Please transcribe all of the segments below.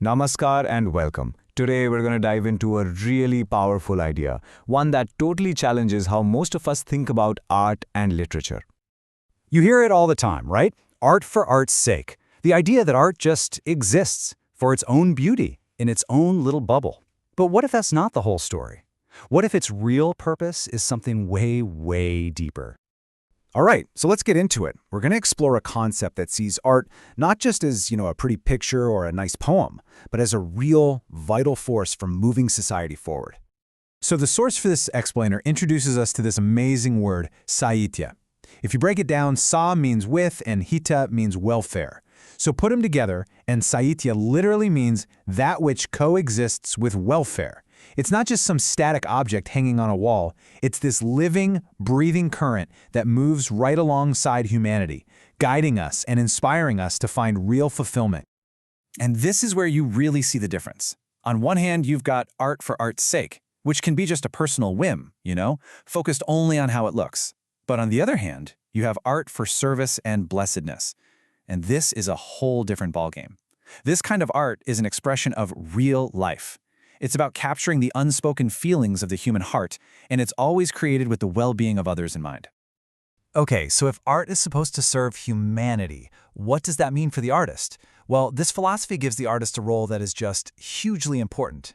Namaskar and welcome. Today we're going to dive into a really powerful idea, one that totally challenges how most of us think about art and literature. You hear it all the time, right? Art for art's sake. The idea that art just exists for its own beauty, in its own little bubble. But what if that's not the whole story? What if its real purpose is something way, way deeper? All right, so let's get into it. We're going to explore a concept that sees art not just as, a pretty picture or a nice poem, but as a real, vital force for moving society forward. So the source for this explainer introduces us to this amazing word, sahitya. If you break it down, sa means with and hita means welfare. So put them together, and sahitya literally means that which coexists with welfare. It's not just some static object hanging on a wall. It's this living, breathing current that moves right alongside humanity, guiding us and inspiring us to find real fulfillment. And this is where you really see the difference. On one hand, you've got art for art's sake, which can be just a personal whim, focused only on how it looks. But on the other hand, you have art for service and blessedness. And this is a whole different ballgame. This kind of art is an expression of real life. It's about capturing the unspoken feelings of the human heart, and it's always created with the well-being of others in mind. Okay, so if art is supposed to serve humanity, what does that mean for the artist? Well, this philosophy gives the artist a role that is just hugely important.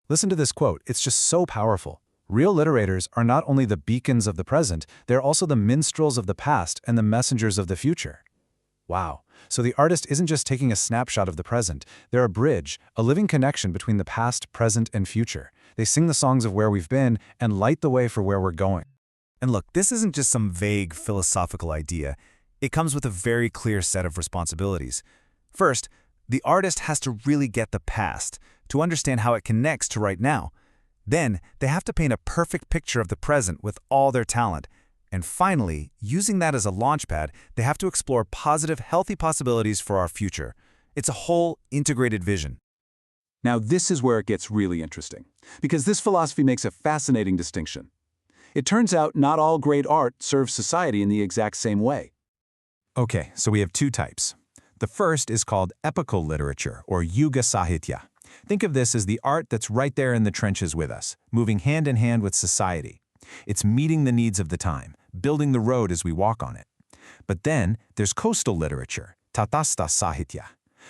Listen to this quote. It's just so powerful. Real literators are not only the beacons of the present, they're also the minstrels of the past and the messengers of the future. Wow. So the artist isn't just taking a snapshot of the present. They're a bridge, a living connection between the past, present, and future. They sing the songs of where we've been and light the way for where we're going. And look, this isn't just some vague philosophical idea. It comes with a very clear set of responsibilities. First, the artist has to really get the past to understand how it connects to right now. Then, they have to paint a perfect picture of the present with all their talent. And finally, using that as a launchpad, they have to explore positive, healthy possibilities for our future. It's a whole integrated vision. Now, this is where it gets really interesting, because this philosophy makes a fascinating distinction. It turns out not all great art serves society in the exact same way. Okay, so we have two types. The first is called epical literature, or Yuga Sahitya. Think of this as the art that's right there in the trenches with us, moving hand in hand with society. It's meeting the needs of the time, building the road as we walk on it. But then there's coastal literature, Tatasta Sahitya.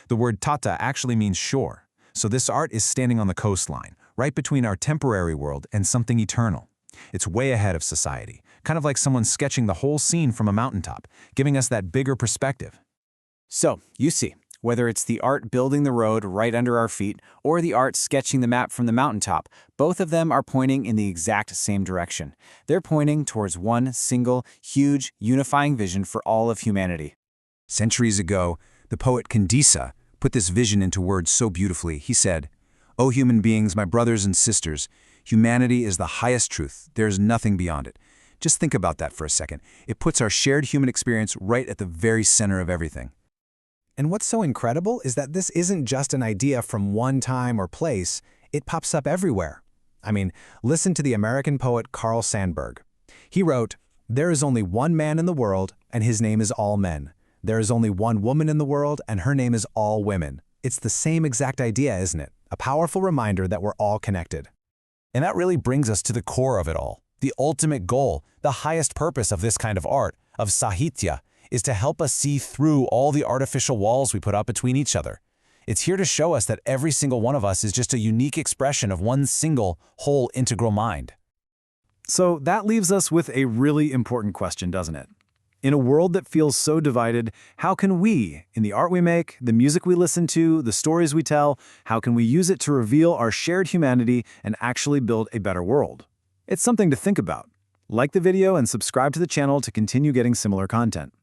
The word tata actually means shore, so this art is standing on the coastline, right between our temporary world and something eternal. It's way ahead of society, kind of like someone sketching the whole scene from a mountaintop, giving us that bigger perspective. So, you see, whether it's the art building the road right under our feet or the art sketching the map from the mountaintop, both of them are pointing in the exact same direction. They're pointing towards one single, huge, unifying vision for all of humanity. Centuries ago, the poet Kandisa put this vision into words so beautifully. He said, "O human beings, my brothers and sisters, humanity is the highest truth. There is nothing beyond it." Just think about that for a second. It puts our shared human experience right at the very center of everything. And what's so incredible is that this isn't just an idea from one time or place, it pops up everywhere. I mean, listen to the American poet Carl Sandburg. He wrote, "There is only one man in the world, and his name is all men. There is only one woman in the world, and her name is all women." It's the same exact idea, isn't it? A powerful reminder that we're all connected. And that really brings us to the core of it all. The ultimate goal, the highest purpose of this kind of art, of Sahitya, is to help us see through all the artificial walls we put up between each other. It's here to show us that every single one of us is just a unique expression of one single, whole, integral mind. So that leaves us with a really important question, doesn't it? In a world that feels so divided, how can we, in the art we make, the music we listen to, the stories we tell, how can we use it to reveal our shared humanity and actually build a better world? It's something to think about. Like the video and subscribe to the channel to continue getting similar content.